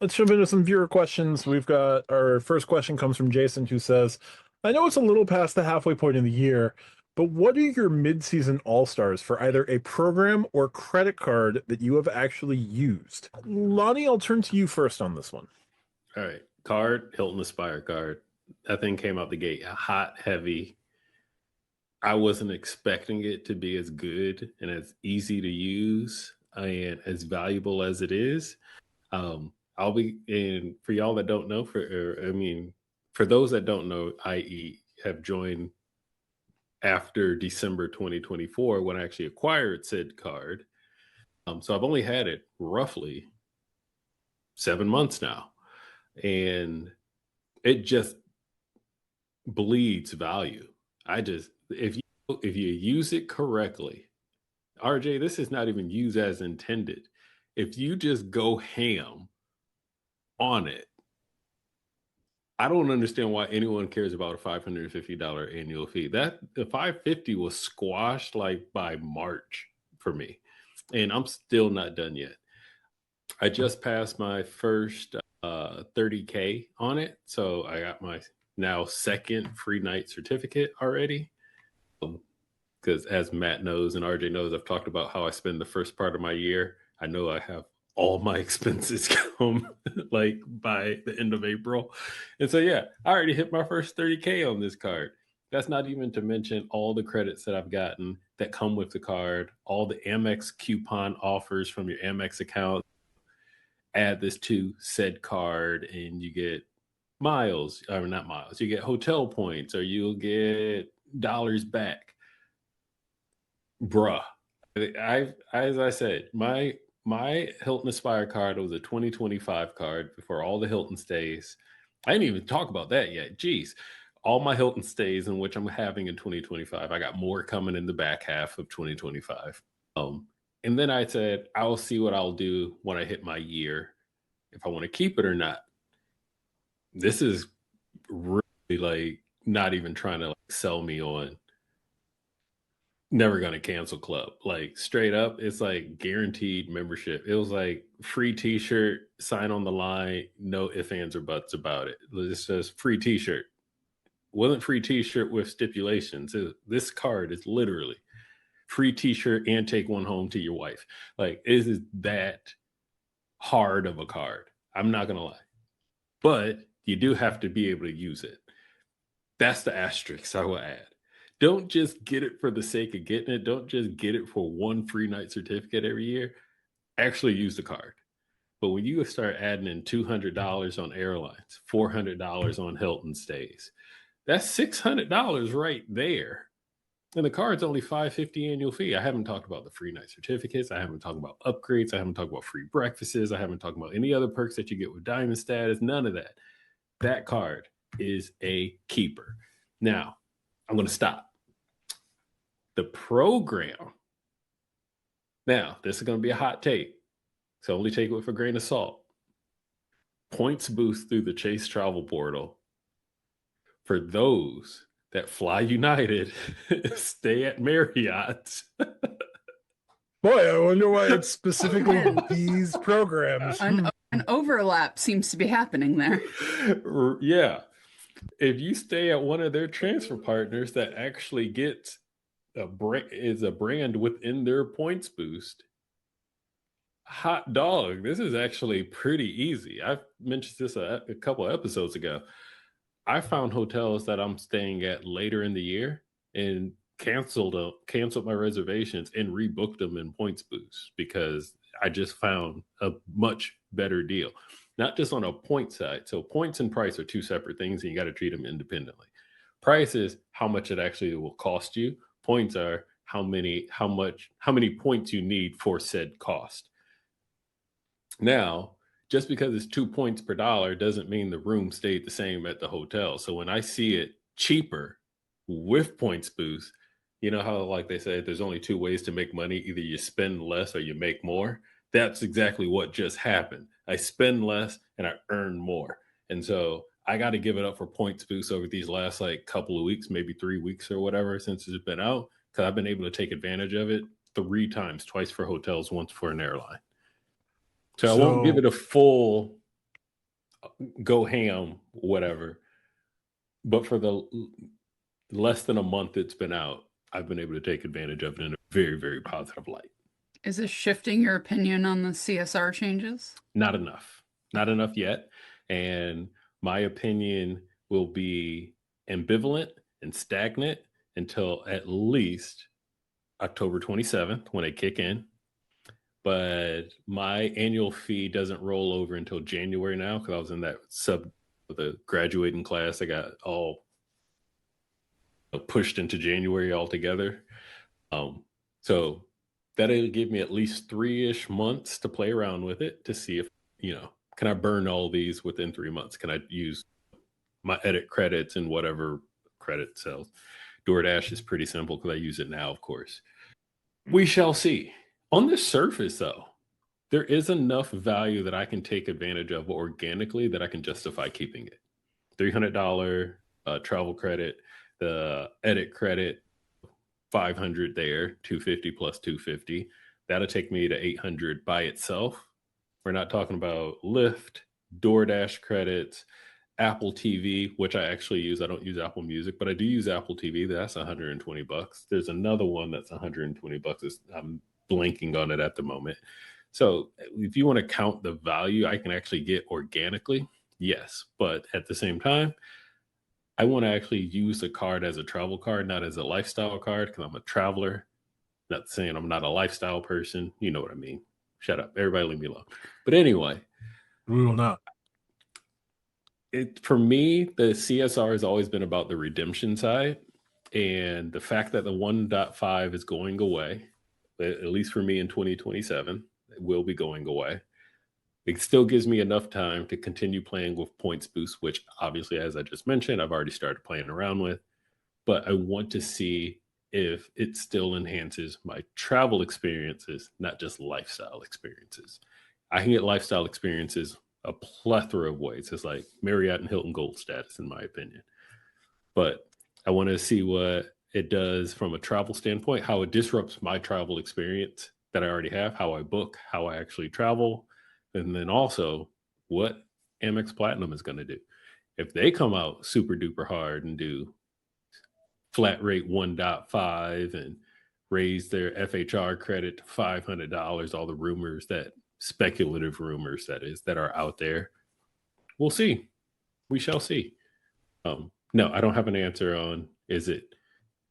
Let's jump into some viewer questions. We've got our first question comes from Jason, who says, I know it's a little past the halfway point in the year, but what are your mid-season all-stars for either a program or credit card that you have actually used? Lonnie, I'll turn to you first on this one. All right. Card, Hilton Aspire card. That thing came out the gate hot, heavy. I wasn't expecting it to be as good and as easy to use and as valuable as it is. I'll be, and for y'all that don't know, for those that don't know, i.e., have joined after December 2024 when I actually acquired said card. So I've only had it roughly 7 months now, and it just bleeds value. If you use it correctly, RJ, this is not even used as intended. If you just go ham on it, I don't understand why anyone cares about a $550 annual fee. That the 550 was squashed like by March for me, and I'm still not done yet. I just passed my first 30K on it, so I got my now second free night certificate already. Because as Matt knows and RJ knows, I've talked about how I spend the first part of my year. I know I have all my expenses come like by the end of April. And so, yeah, I already hit my first 30K on this card. That's not even to mention all the credits that I've gotten that come with the card, all the Amex coupon offers from your Amex account. Add this to said card, and you get miles, or not miles, you get hotel points, or you'll get dollars back. Bruh. As I said, my Hilton Aspire card was a 2025 card for all the Hilton stays. I didn't even talk about that yet. Jeez. All my Hilton stays in which I'm having in 2025. I got more coming in the back half of 2025. And then I said, I'll see what I'll do when I hit my year, if I want to keep it or not. This is really like not even trying to like sell me on never gonna cancel club. Like straight up, it's like guaranteed membership. It was like free t-shirt, sign on the line, no ifs, ands, or buts about it. It says free t-shirt. Wasn't free t-shirt with stipulations. This card is literally free t-shirt and take one home to your wife. Like, it is that hard of a card. I'm not gonna lie. But you do have to be able to use it. That's the asterisk I will add. Don't just get it for the sake of getting it. Don't just get it for one free night certificate every year. Actually use the card. But when you start adding in $200 on airlines, $400 on Hilton stays, that's $600 right there. And the card's only $550 annual fee. I haven't talked about the free night certificates. I haven't talked about upgrades. I haven't talked about free breakfasts. I haven't talked about any other perks that you get with diamond status. None of that. That card is a keeper. Now, I'm going to stop. The program. Now, this is going to be a hot take. So only take it with a grain of salt. Points boost through the Chase Travel Portal for those that fly United, stay at Marriott. Boy, I wonder why it's specifically these programs. An overlap seems to be happening there. Yeah. If you stay at one of their transfer partners that actually gets a brand within their points boost, hot dog, this is actually pretty easy. I've mentioned this a couple episodes ago. I found hotels that I'm staying at later in the year and canceled my reservations and rebooked them in points boost because I just found a much better deal. Not just on a point side. So points and price are two separate things, and you got to treat them independently. Price is how much it actually will cost you. Points are how many points you need for said cost. Now, just because it's 2 points per dollar doesn't mean the room stayed the same at the hotel. So when I see it cheaper with points boost, you know how like they say there's only two ways to make money, either you spend less or you make more. That's exactly what just happened. I spend less and I earn more. And so I got to give it up for points boost over these last like couple of weeks, maybe 3 weeks or whatever since it's been out, because I've been able to take advantage of it 3 times, twice for hotels, once for an airline. So I won't give it a full go ham, whatever. But for the less than a month it's been out, I've been able to take advantage of it in a very, very positive light. Is this shifting your opinion on the CSR changes? Not enough. Not enough yet. And my opinion will be ambivalent and stagnant until at least October 27th when they kick in. But my annual fee doesn't roll over until January now because I was in that the graduating class. I got all pushed into January altogether. So that'll give me at least 3-ish months to play around with it to see if, can I burn all these within 3 months? Can I use my edit credits and whatever credit sells? DoorDash is pretty simple because I use it now, of course. We shall see. On the surface, though, there is enough value that I can take advantage of organically that I can justify keeping it. $300 travel credit, the edit credit, $500 there, $250 plus $250. That'll take me to $800 by itself. We're not talking about Lyft, DoorDash credits, Apple TV, which I actually use. I don't use Apple Music, but I do use Apple TV. That's $120. There's another one that's $120. I'm blanking on it at the moment. So if you want to count the value I can actually get organically, yes. But at the same time, I want to actually use the card as a travel card, not as a lifestyle card, because I'm a traveler. Not saying I'm not a lifestyle person. You know what I mean. Shut up. Everybody leave me alone. But anyway. We will not. For me, the CSR has always been about the redemption side. And the fact that the 1.5 is going away, at least for me in 2027, it will be going away. It still gives me enough time to continue playing with points boost, which obviously, as I just mentioned, I've already started playing around with. But I want to see if it still enhances my travel experiences, not just lifestyle experiences. I can get lifestyle experiences a plethora of ways. It's like Marriott and Hilton Gold status, in my opinion. But I want to see what it does from a travel standpoint, how it disrupts my travel experience that I already have, how I book, how I actually travel, and then also what Amex Platinum is going to do. If they come out super duper hard and do flat rate 1.5 and raise their FHR credit to $500, all the rumors that speculative rumors that are out there, we'll see. We shall see. No, I don't have an answer on is it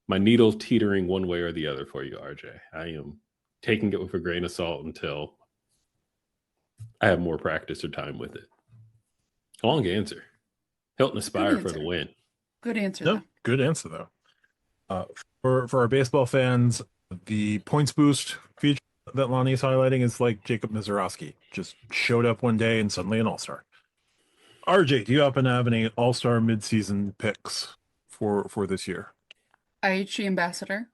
my needle teetering one way or the other for you, RJ. I am taking it with a grain of salt until I have more practice or time with it. Long answer. Hilton Aspire for the win. Good answer. No, good answer though. For our baseball fans, the points boost feature that Lonnie is highlighting is like Jacob Mizorowski. Just showed up one day and suddenly an all-star. RJ, do you happen to have any all-star midseason picks for this year? IHG Ambassador.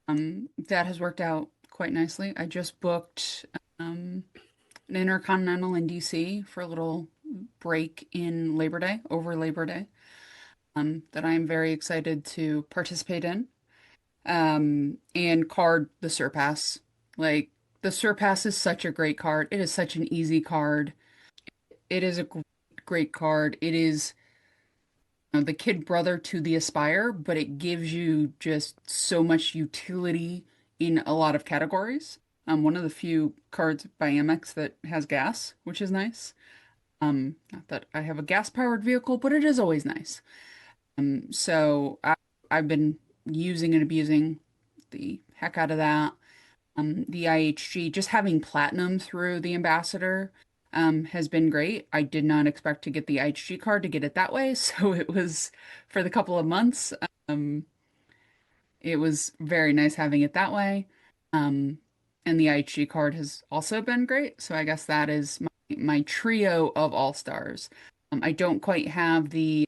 That has worked out quite nicely. I just booked an Intercontinental in DC for a little break in Labor Day, over Labor Day, that I am very excited to participate in. And card the Surpass. Like, the Surpass is such a great card. It is such an easy card. It is a great card. It is the kid brother to the Aspire, but it gives you just so much utility in a lot of categories. One of the few cards by Amex that has gas, which is nice. Not that I have a gas-powered vehicle, but it is always nice. So I've been using and abusing the heck out of that. The IHG, just having platinum through the Ambassador has been great. I did not expect to get the IHG card to get it that way, so it was for the couple of months. It was very nice having it that way. And the IHG card has also been great, so I guess that is my trio of all-stars. I don't quite have the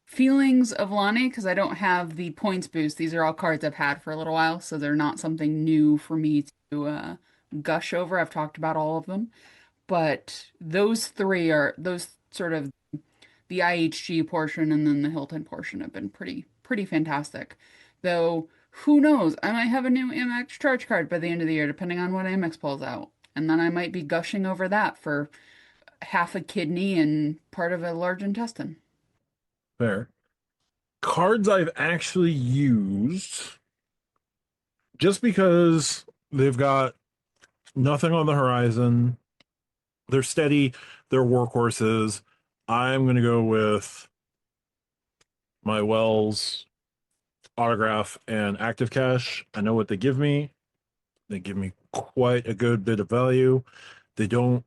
feelings of Lonnie because I don't have the points boost. These are all cards I've had for a little while, so they're not something new for me to gush over. I've talked about all of them. But those three are those sort of the IHG portion and then the Hilton portion have been pretty fantastic. Though Who knows? I might have a new Amex charge card by the end of the year, depending on what Amex pulls out. And then I might be gushing over that for half a kidney and part of a large intestine. Fair. Cards I've actually used just because they've got nothing on the horizon. They're steady, they're workhorses. I'm going to go with my Wells autograph and active cash. I know what they give me. They give me quite a good bit of value. They don't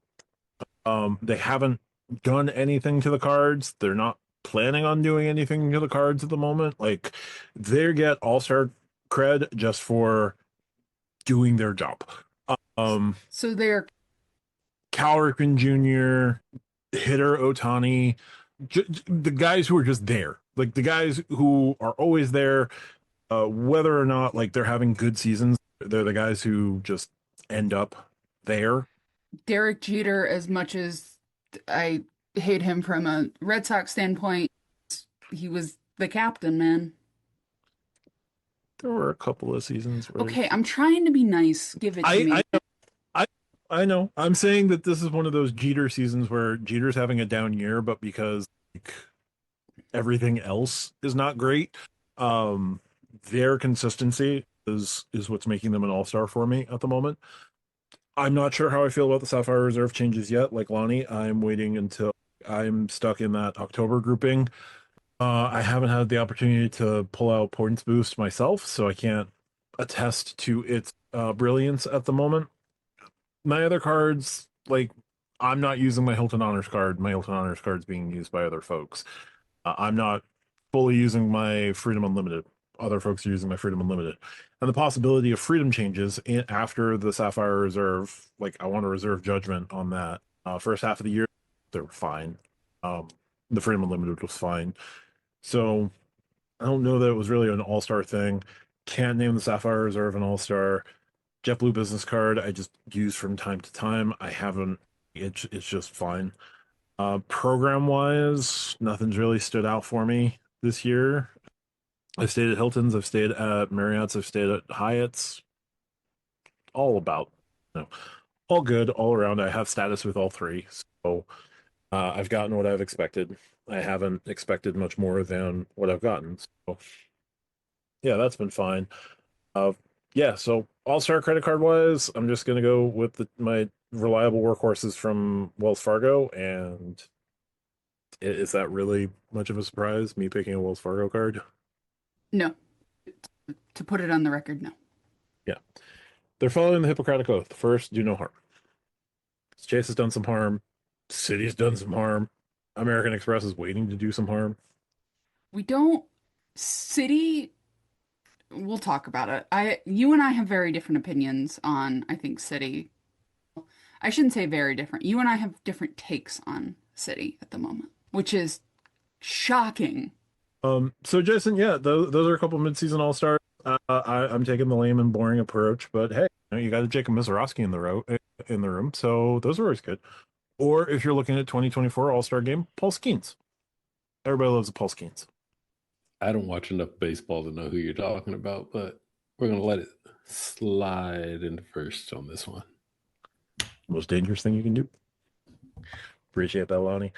they haven't done anything to the cards. They're not planning on doing anything to the cards at the moment. Like they get all-star cred just for doing their job. So they're Cal Ripken Jr., Hitter Otani, the guys who are just there, like the guys who are always there, whether or not like they're having good seasons, they're the guys who just end up there. Derek Jeter, as much as I hate him from a Red Sox standpoint, he was the captain, man. There were a couple of seasons where Okay, I'm trying to be nice. Give it to me. I know, I I know. I'm saying that this is one of those Jeter seasons where Jeter's having a down year, but because like, everything else is not great, um, their consistency is what's making them an all-star for me at the moment. I'm not sure how I feel about the Sapphire Reserve changes yet. Like Lonnie, I'm waiting until I'm stuck in that October grouping. I haven't had the opportunity to pull out Points Boost myself, so I can't attest to its brilliance at the moment. My other cards, like I'm not using my Hilton Honors card. My Hilton Honors card's being used by other folks. I'm not fully using my Freedom Unlimited. Other folks are using my Freedom Unlimited. And the possibility of freedom changes after the Sapphire Reserve, like I want to reserve judgment on that. First half of the year, they were fine. Um, the Freedom Unlimited was fine. So I don't know that it was really an all-star thing. Can't name the Sapphire Reserve an all-star. JetBlue business card I just use from time to time. I haven't. It's just fine. Program wise, nothing's really stood out for me this year. I've stayed at Hilton's, I've stayed at Marriott's, I've stayed at Hyatt's. All about, you know, all good, all around. I have status with all three, so I've gotten what I've expected. I haven't expected much more than what I've gotten. So yeah, that's been fine. Uh, yeah, so all-star credit card wise, I'm just gonna go with my reliable workhorses from Wells Fargo, and is that really much of a surprise, me picking a Wells Fargo card? No. To put it on the record, no. Yeah. They're following the Hippocratic Oath. First, do no harm. Chase has done some harm. City's done some harm. American Express is waiting to do some harm. We don't. City, we'll talk about it. You and I have very different opinions on, I think, City. I shouldn't say very different. You and I have different takes on City at the moment, which is shocking. So Jason, yeah, those are a couple mid-season all-stars. I'm taking the lame and boring approach, but hey, you got a Jacob Mizorowski in the room, so those are always good. Or if you're looking at 2024 All-Star Game, Paul Skeens. Everybody loves the Paul Skeens. I don't watch enough baseball to know who you're talking about, but we're going to let it slide into first on this one. Most dangerous thing you can do. Appreciate that, Lonnie.